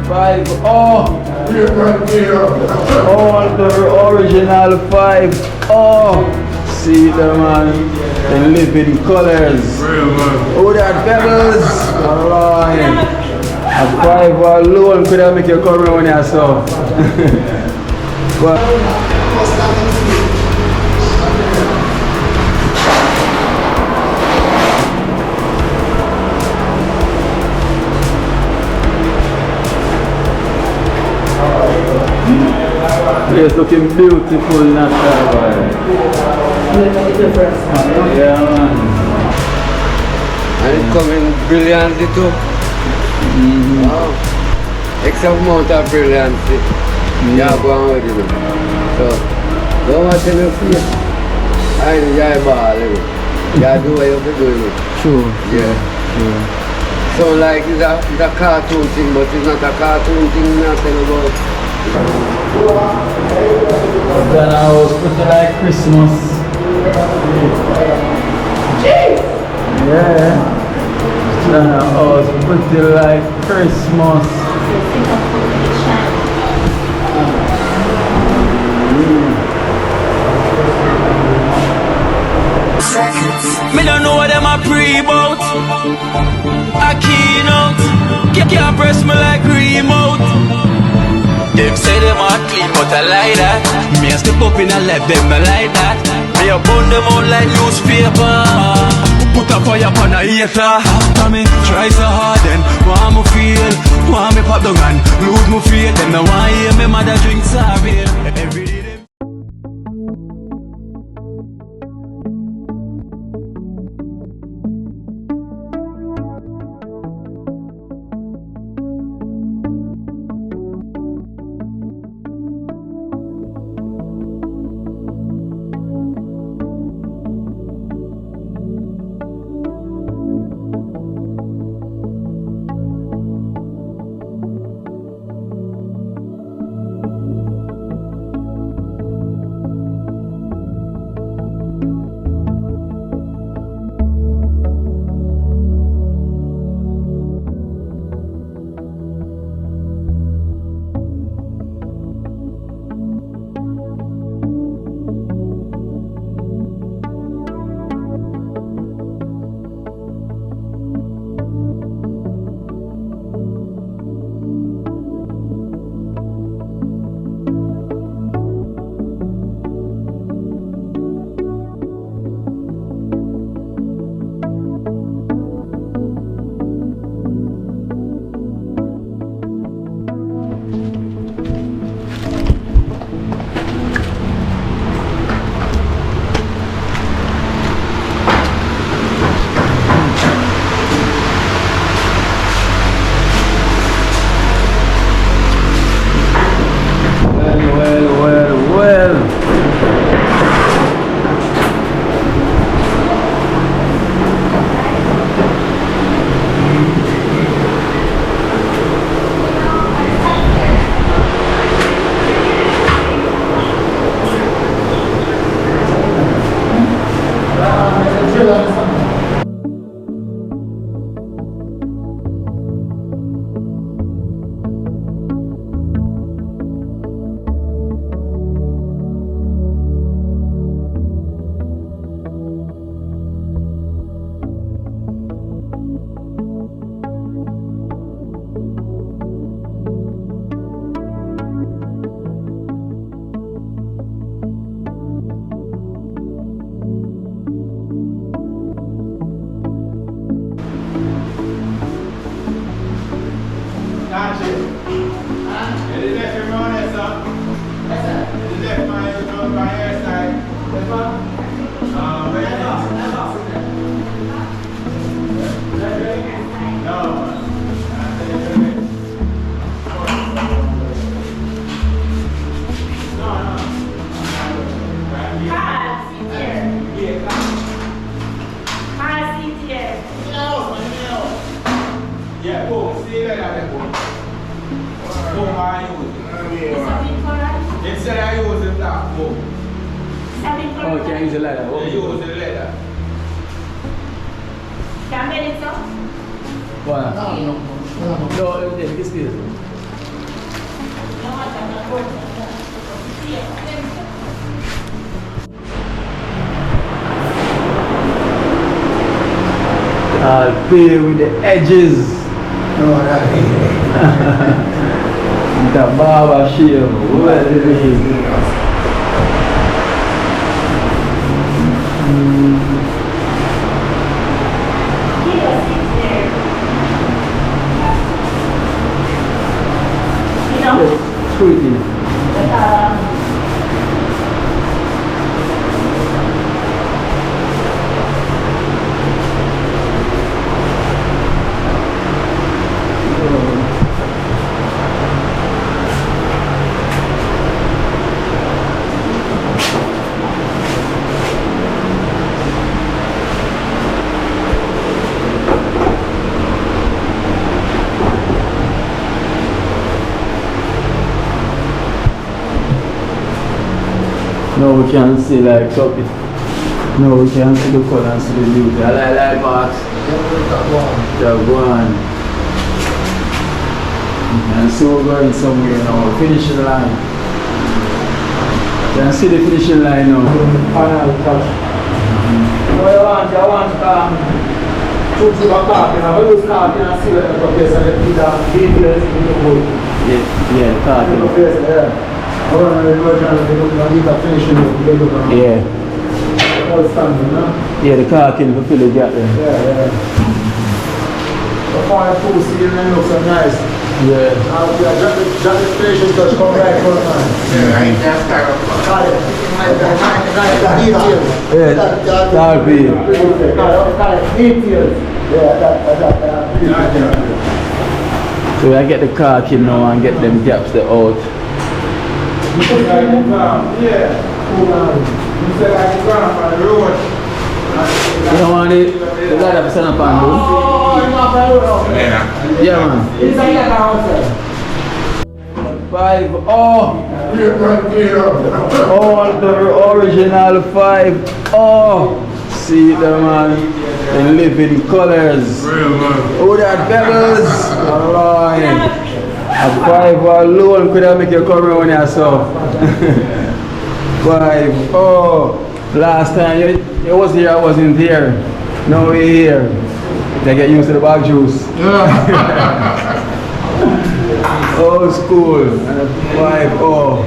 5. Oh! All the original 5. Oh! See them, man. They live in colors. Oh, that pebbles. Alright. A 5 alone could have make you come around when you saw. But place looking beautiful, not that yeah, man. And it's coming brilliantly too. Wow. Except amount of brilliantly. Yeah, go on with it. So, don't watch any face. I enjoy ball. You do what you have to do. True. Yeah. True. So like it's a cartoon thing, but it's not a cartoon thing, nothing about. Then I was pretty like Christmas. Yeah. Then I was pretty like Christmas. Me don't know what them a pre-bout. A Kino, can't press me like remote. Them say them a clean, but I like that. Me a step up in a left, them not like that. Me a burn them out like newspaper. Put a fire upon a hater. After me try so hard, then want me feel, want me pop down and lose me feel. Them no want hear me mother drink sorry. Every day. Yeah, boom. See you later, boom. Boom, I use it. Instead I use the black, boom. Oh, you can't use the leather. I use the leather. Cambia isso? Buona. No, this is. All pale with the edges. No, that The barber shave. Well, it is. Sweetie. No, we can see like something. No, we can see the color and see the beauty. I like box. The one. And so we're going somewhere now. Finishing line. You can see the finishing line now. final touch. I want to the carpet. I will use carpet and see the place and the details in the wood. Yeah, the carpet. Yeah. I want to leave a finishing look. Yeah. All standing, no? Yeah, the carpet will fill the gap there. Yeah. The fire full ceiling and looks so nice. Yeah. Just the finishing touch come right for the man. Yeah, carpet. Details. So I get the carpet now and get them gaps there out. Yeah. You said I can run on the road. You don't want it? The guy that stand up and do? Oh, I'm not by the road. Yeah, man. Inside that house. 5. Oh, the original 5. Oh, see them, man. They live in colors. Oh, that pebbles. Alright. A 5 alone could have make you come around here, so. 5. Oh, last time you was here, I wasn't here. Now we're here. They get used to the bag juice. Old school. And a 5. Oh,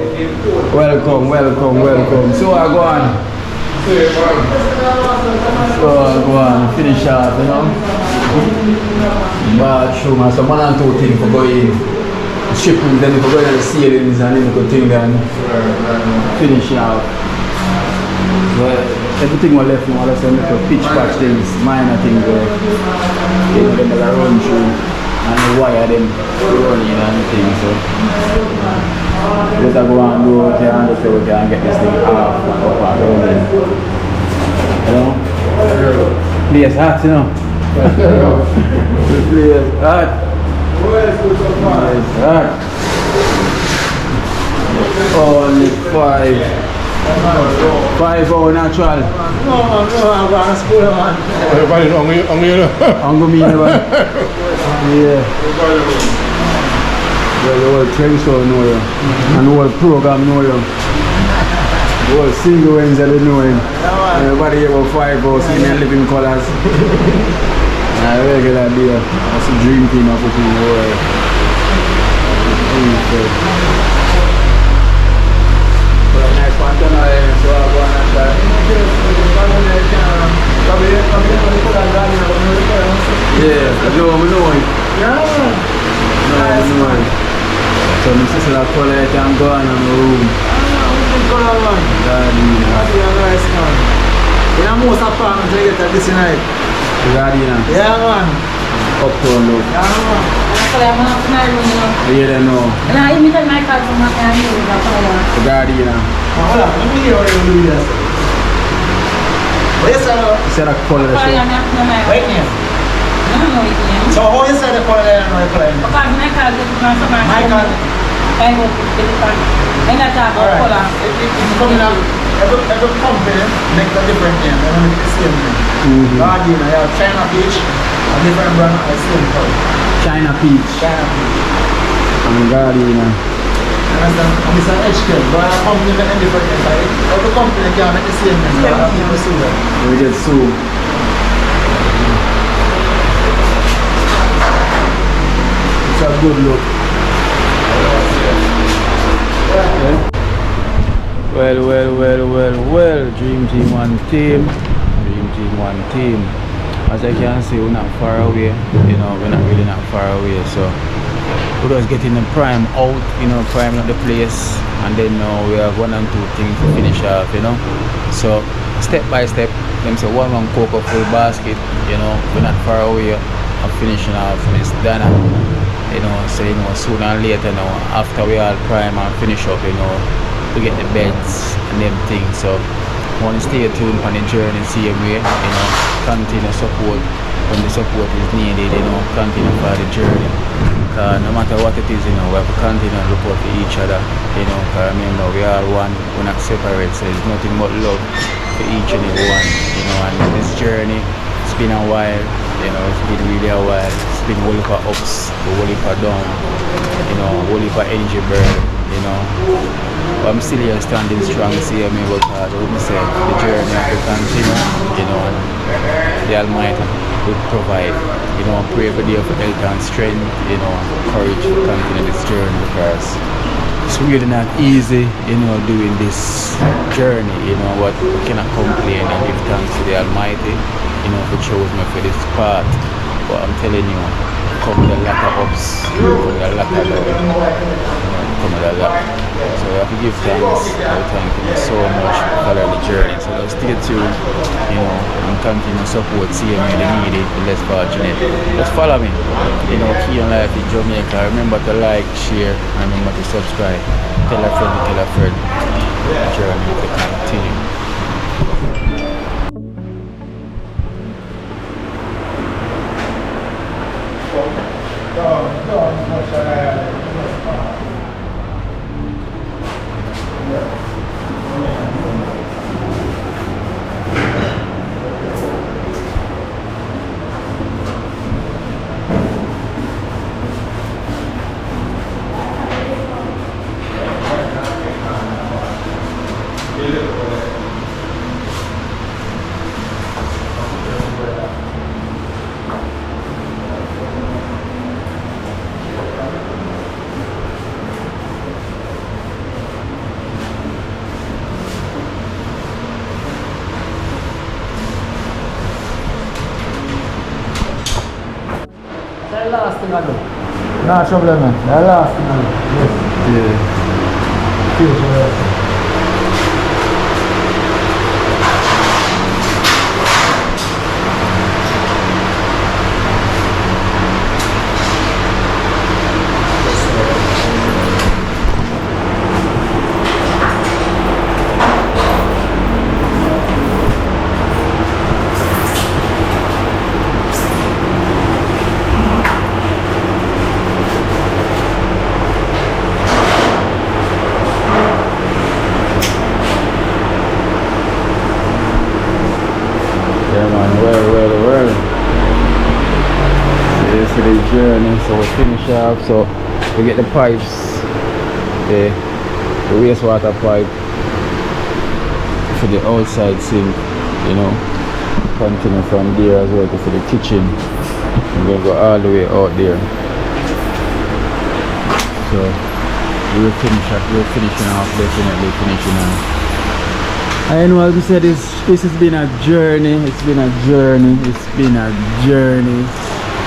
welcome. So I go on. Finish off, you know. Bathroom and some 1 and 2 things for going. Shipping, then if we go to the ceilings and then we go thing and finish off. But everything was left now, let's make a pitch patch things, minor things where you know them that run through and the wire them running and things. So let us go and do what you can do so we can get this thing off and up and running. You know? The place hot, you know. The place hot. Only 5. 5 hour natural. No, I'm going to school, man. I'm going to yeah. The whole tradition know you. And the whole program know you. The whole single ones that they know him. Everybody here about 5 hours, see me living colors. I regular day. That's a dream team I put in the world. Nice one, so I go on and try. Yeah, I know it. I know it. So my sister will call it and go on in the room. In most apartments, I get this night. Gardena. Yeah, man. Uptown look. Yeah, man. You don't know. The Gardena. Hold on, let me hear what you do this. What you say? You said I call it a show. Wait here. So how you say the color there and the color? Michael. Alright. It's coming up. Every company make a different name. They don't make the same name. Gardena, you have China Peach, a different brand, the same color. China Peach. And Gardena. Understand? And it's an HK, but a company make a different name. Every company can make the same name. So people sue them. We get sued. good look. Yeah. Well. Dream Team one team. Dream Team one team. As I can see, we're not far away. You know, we're not really not far away. So we're just getting the prime out. You know, prime out the place, and then now we have 1 and 2 things to finish off. You know, so step by step. Them say one cocoa full basket. You know, we're not far away. I'm finishing off Miss Dana. You know, so you know, sooner or later now, after we all prime and finish up, you know, to get the beds and them things. So I want to stay tuned on the journey, same way, you know, continue support when the support is needed, you know, continue for the journey. No matter what it is, you know, we have to continue and look out for each other, you know, because remember, we are one, we're not separate, so it's nothing but love for each and every one, you know, and this journey, it's been a while, you know, it's been really a while, it's been a whole heap of ups, a whole heap of down, you know, a whole heap of energy burn, you know. But I'm still here standing strong, see me, but I would say the journey will continue, you know, and the Almighty will provide, you know, pray every day for health and strength, you know, courage to continue this journey, because it's really not easy, you know, doing this journey, you know, what we cannot complain and give thanks to the Almighty, you know, for choosing me for this path. But I'm telling you, come with a lot of ups, come with a lot of love, you know, come with a lot. So I have to give thanks, thank you so much for following the journey. So just stay tuned, you know, and continue support, see me, the needy, the less fortunate. Just follow me, you know, Kino Life in Jamaica. Remember to like, share, and remember to subscribe. Tell a friend to tell a friend. The journey to continue. That's the last thing I do. No trouble, man. That's the last thing I do. Yes. Yeah. Future. Journey, so we finish off, so we get the pipes, the wastewater pipe for the outside sink, you know, continue from there as well to for the kitchen. We're going to go all the way out there. So we're finishing off, definitely finishing off. I know, as I said, this has been a journey, it's been a journey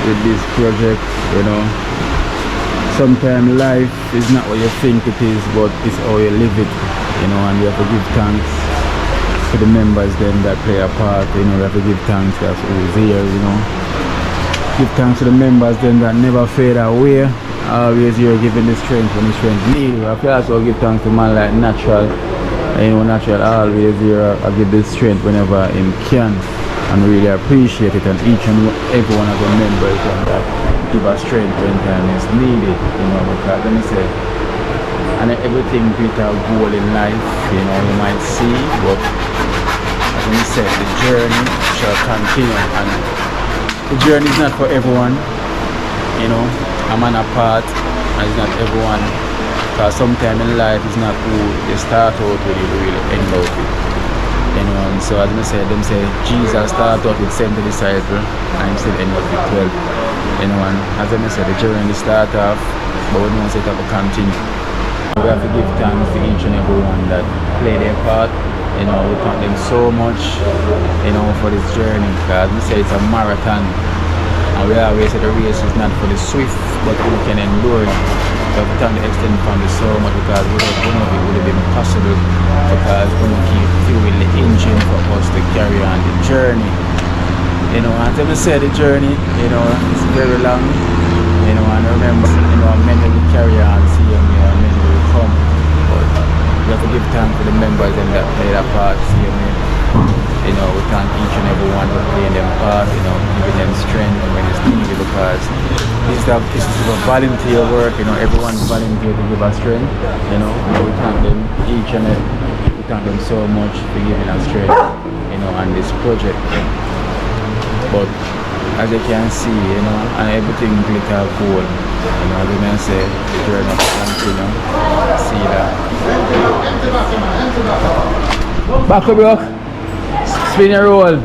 with this project, you know. Sometimes life is not what you think it is, but it's how you live it, you know, and you have to give thanks to the members then that play a part, you know. You have to give thanks to who's here, you know. Give thanks to the members then that never fade away, always here giving the strength when the strength needed. I have to also give thanks to man like Natural, you know, Natural always here, I give the strength whenever him can. And really appreciate it, and each and every one of the members that give us strength when time is needed, you know, because let me say, and everything with a goal in life, you know, you might see, but as I said, the journey shall continue, and the journey is not for everyone, you know. I'm on a part, and it's not everyone, because sometimes in life it's not who you start out with, you really end out with. You know, and so as I said, them say Jesus started out with 70 disciples and he still ended up with 12. You know, and as I said, the journey start off, but we don't set up a continue. We have to give thanks to each and every one that play their part. You know, we thank them so much, you know, for this journey, because we say it's a marathon. And we always say the race is not for the swift, but who can endure it. But we thank the extended family so much, because without one of it would have been impossible, because we don't keep fueling the engine for us to carry on the journey. You know, and as I said, the journey, you know, is very long. You know, and remember, you know, many will carry on, see them, you know, many will come. But we have to give thanks to the members and that play that part, see them, you know, we thank each and every one for playing their part, you know, giving them strength when it's needed, because this is a volunteer work, you know, everyone volunteer to give us strength, you know, we thank them each and every, we thank them so much for giving us strength, you know, on this project. But as you can see, you know, and everything glitter gold, you know, as I can say, the journey continue, see that. Back up, bro. Spin your roll.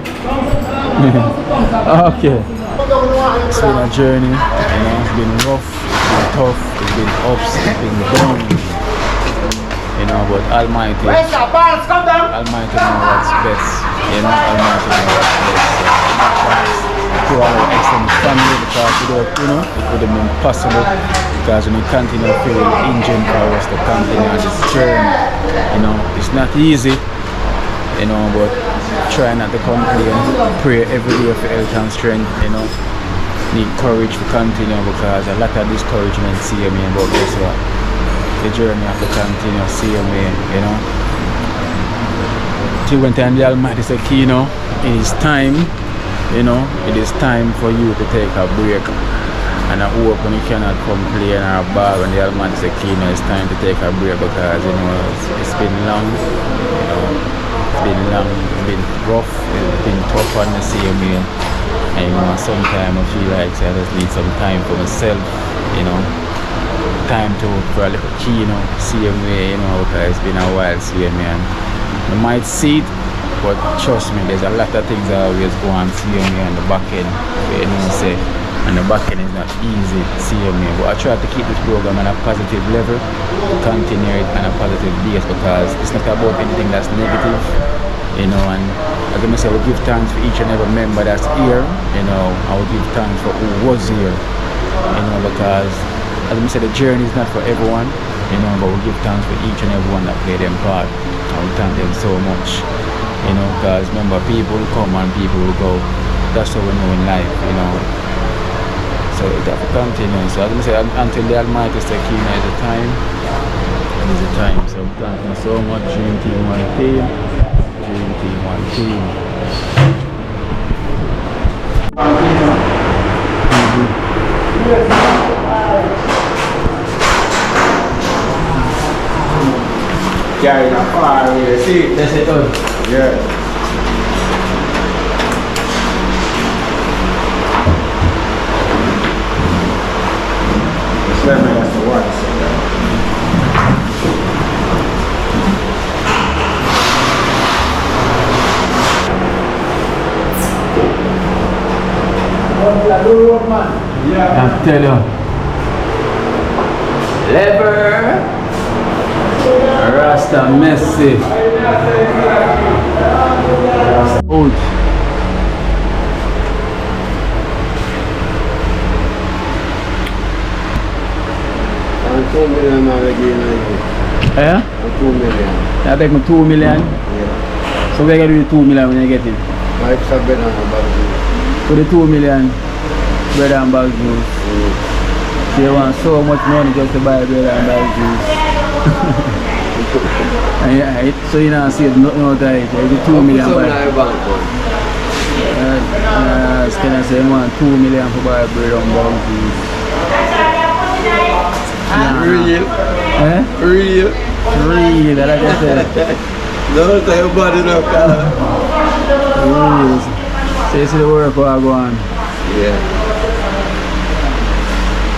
Okay. It's been a journey, you know, it's been rough, it's been tough, it's been ups, it's been downs. You know, but Almighty knows what's best. You know, Almighty knows what's best. To our extended family, because without, you know, it would have been impossible, because when we continue to feel the engine for us to continue on this journey, you know, it's not easy, you know, but try not to complain, pray every day for health and strength, you know, need courage to continue, because a lot of discouragement see me, but guess what, the journey have to continue, see me, you know. Till when time the Almighty said, Kino, it is time. You know, it is time for you to take a break. And I hope when you cannot complain or bar when the Almighty says, Kino, it's time to take a break, because, you know, it's been long, you know, it's been long, it's been rough, it's been tough on the same way. And, you know, sometimes I feel like I just need some time for myself, you know, time to for a little Kino, same way, you know, because it's been a while, same way. And you might see it, but trust me, there's a lot of things that always go on, see me on the back end, you know, say, and the back end is not easy, see me, but I try to keep this program on a positive level, continue it on a positive base, because it's not about anything that's negative, you know. And as I say, we give thanks for each and every member that's here, you know, I will give thanks for who was here, you know, because as I say, the journey is not for everyone, you know, but we give thanks for each and every one that played their part, and we thank them so much. You know, because remember, people will come and people will go. That's how we know in life, you know. So it have to continue. So as I say, until the Almighty says, Kino, is the time. It is the time. So thank you so much. Dream Team One Team. Dream Team One Team. Carry the fire here. See, that's it. Yeah. That's the water. Yeah. I'm telling you. Lever. Rasta Messi. Out. I'm 2 million again. Yeah? 2 million. I take me 2 million? Yeah. So where you do the 2 million when you get it? My extra bread and bag juice. For the 2 million bread and bag juice. So you want so much money just to buy bread and bag juice. So you don't see it, no diet, you do 2 million buy. Can I say you want 2 million for buy bread and bag juice? Real. Eh? Real. Real, like I said. Don't tell your body no car. Real. So you see the work will go on. Yeah.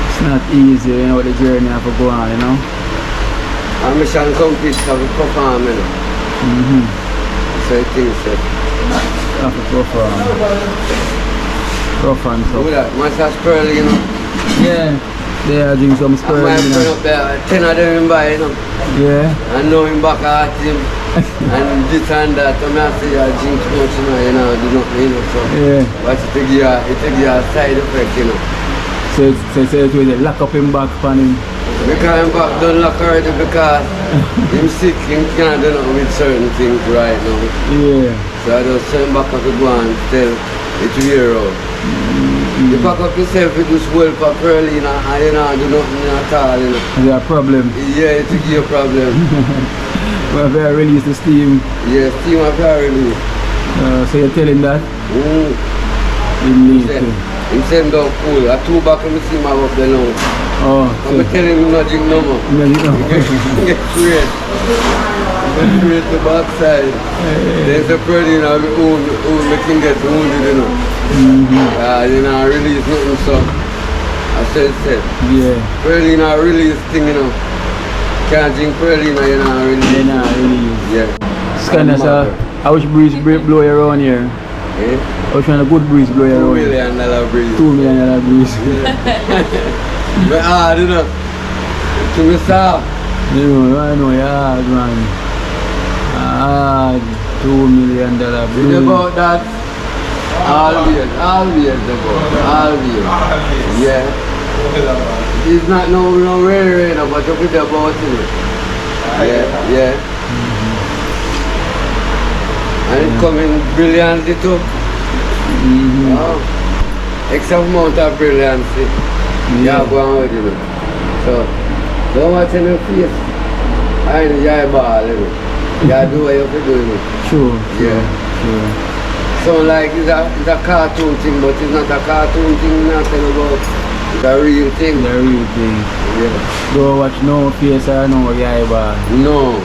It's not easy, you know, the journey have to go on, you know. I'm mission complete to perform, you know. So I think so. Have to perform. Rough and Look tough. at that, much as pearl, you know. Yeah, they are doing some I spur, might you put know. up there, 10 of them in by, you know. Yeah. I know him back at him. And this and that, I'm not saying I drink too much, you know, do nothing, you know, so. Yeah. But it take you a side effect, you know. So it will lock up him back on him. Because him back done lock already because him sick, him can't do nothing with certain things right now. Yeah. So I just send back up to go and tell it to hear out. You pack up yourself with this well for pearly, you know, and you know, do nothing at all, you know. Is there a problem? Yeah, it will give you a problem. Well, if I release the steam, Yeah, steam of release. so you're telling that? You need to. Him send down cool. I two back and see my up there now. Oh, I'm telling him not drink no more. no, you know. Get straight. Get straight to the backside. There's a pretty, you know, who making get wounded, you know. You know, release nothing, so I said, Yeah. pretty, you know, release thing, you know. Can't drink pretty, you know, release. Yeah, nah, really. Yeah. It's kind of how much breeze blow you around here? Eh? I was trying a good breeze blow you $2 around here. million breeze. $2 million breeze. But hard, you know. To me, soft. You know, I know, yeah, man. $2 million It's breeze. about that. Always yeah. It's not no rare, but you put about it. Yeah. And it coming brilliantly too. Wow. Extra amount of brilliancy. Yeah, go on with it. So, don't watch any face. I know you're ball, you know. You do what you have to do, you know. Sure. Yeah. Sure. So like it's a cartoon thing, but it's not a cartoon thing, nothing about it's a real thing. The real thing. Yeah. Don't watch no face or no guy, but No.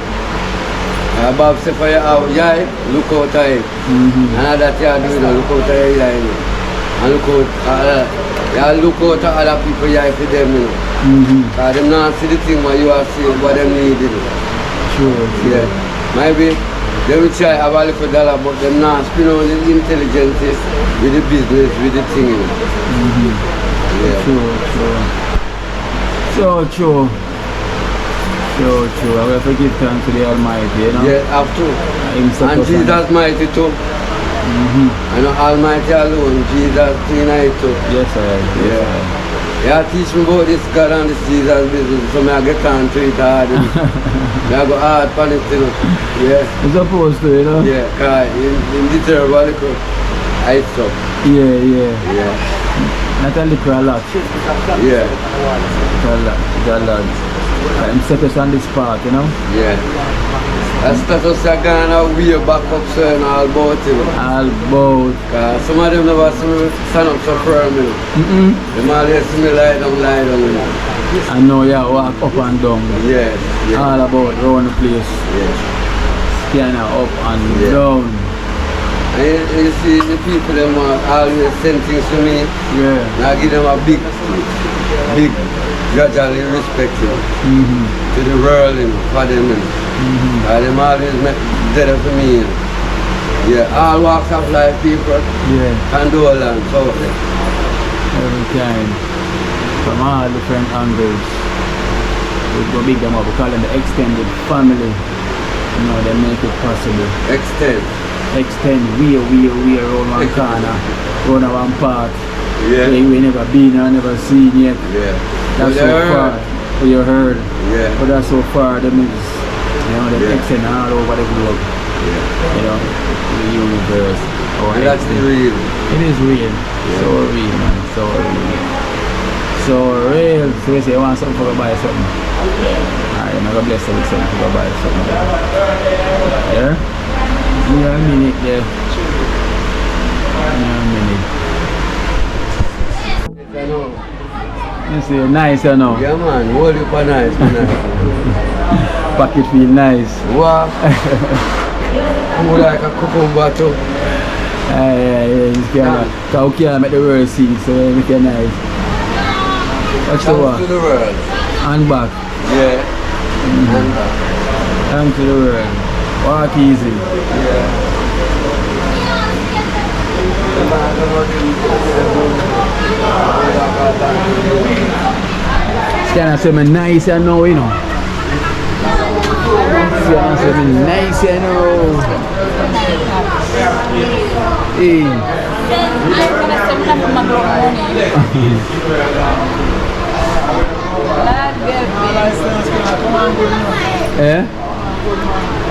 Bob said for your eye, look out at it. And that you are doing, look out at your eye. And look out at other people's eye for them, you know. Because them not see the thing what you are seeing, what them need, you know. sure. Yeah. Maybe they will try have a little dollar, but them not spin on the intelligence with the business, with the thing, you know. Yeah. True. I will forgive thanks to the Almighty, you know. Yeah, have to. And Jesus mighty too. I know Almighty alone, Jesus tonight too. Yes, I. Yeah, teach me about this God and this Jesus business, so I get on to it hard. I go hard on it, you know. Yeah. You're supposed to, you know. Yeah, because in the terrible little I stop. Yeah. Not a little, a lot. Yeah. A lot. I'm set us on this part, you know. Yeah. That status are gone way back up, so and all about it. All about. Because some of them never see me stand up so firm, you know. They always see me lie down, you know. I know, yeah, walk up and down. Yeah. All about round the place. Yeah. Kind of up and Yeah. down. And you see the people them always send things to me. Yeah. And I give them a big gradually respect, you know, to the world, you know, for them, you know. And them always make better for me, you know. Yeah, all walks of life people, Yeah. condolence out there. Every kind. From all different angles. We go big them up. We call them the extended family. You know, they make it possible. Extend we around one corner, round one part. Yeah. We never been or never seen yet. Yeah. That's so far. What you heard. Yeah. But that's so far them is, you know, they extend all over the globe. Yeah. You know, the universe. And that's the real. It is real. So real, man. So real. So you say you want something for to buy something. Alright, I'm gonna bless you with something for to buy something. Yeah? Yeah, a minute there. Yeah, a minute. I know. You see, nice, you know. Yeah, man. Hold you for nice. Pocket feel nice. Wow. More like a cucumber too. Yeah. Because we can't make the world see, so it make it nice. Watch the walk. Thanks to the world. And back. Yeah. And back. Thanks to the world. Walk easy. Yeah. It's kind of something nice, you know, you know. It's kind of something nice, you know. Hey. Eh?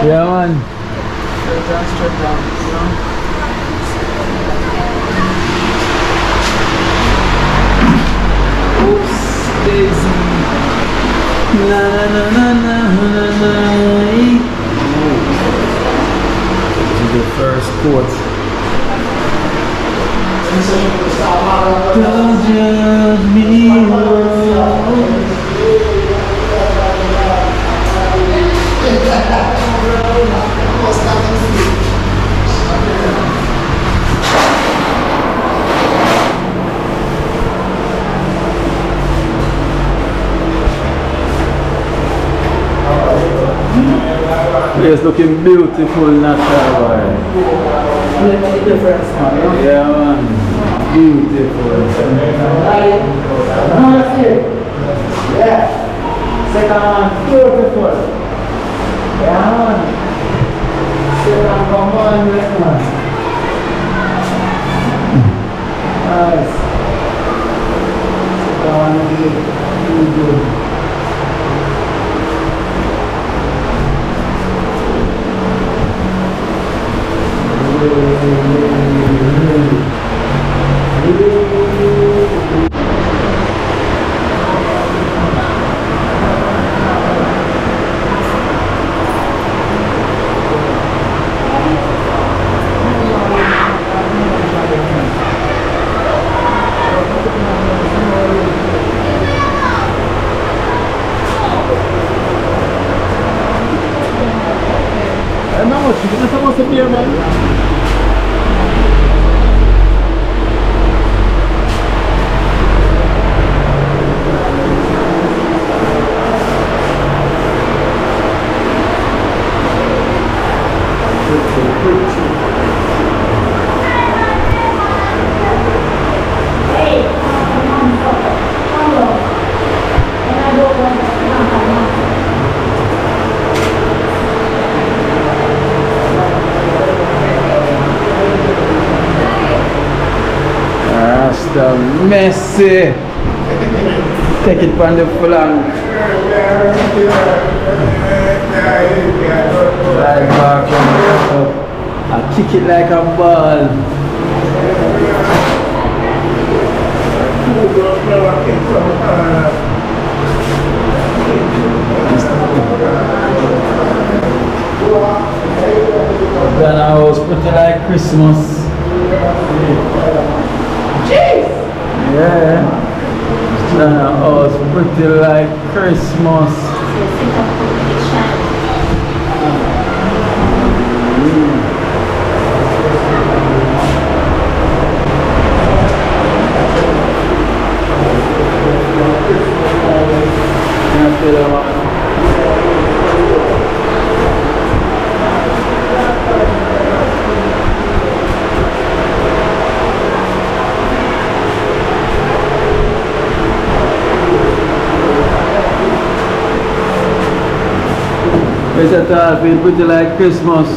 Yeah, man. Daisy. Na na na na na na. This is the first quote. Don't judge me wrong. It's looking beautiful, natural. Make a difference, man. Yeah, man. Beautiful. Yeah. Second one, beautiful. Yeah, man. Second, come on, man. Nice. Second one, good. You're supposed to be here, man. The messy. Take it from the flank. Right back from the top. I kick it like a ball. Ghana house pretty like Christmas. Yeah, Ghana house pretty like Christmas. It's a tall feel pretty like Christmas.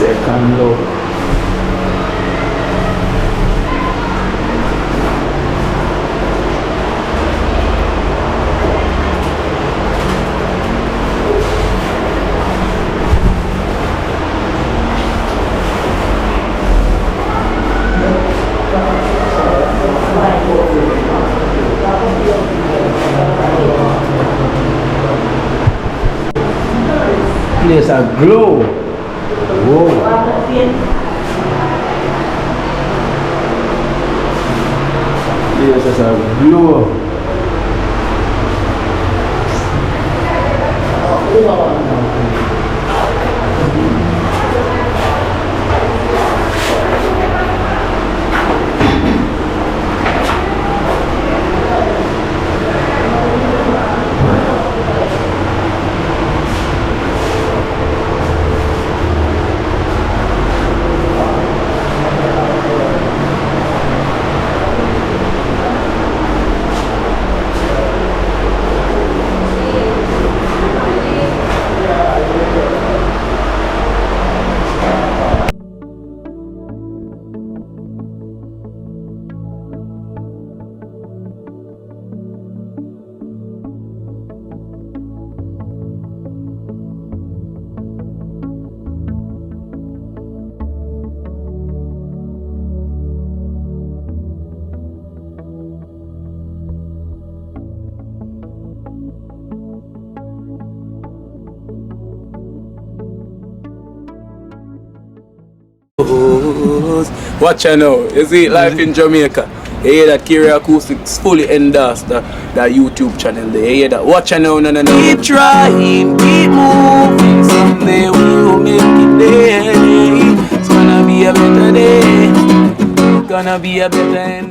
Second look. Place a glow. Whoa. Place is a glow. Watch out now. You see life in Jamaica. You hear that Kiro Acoustics fully endorsed that YouTube channel there. You hear that? Watch out now, no. Keep trying, keep moving. Someday we'll make it there. It's gonna be a better day. Gonna be a better end.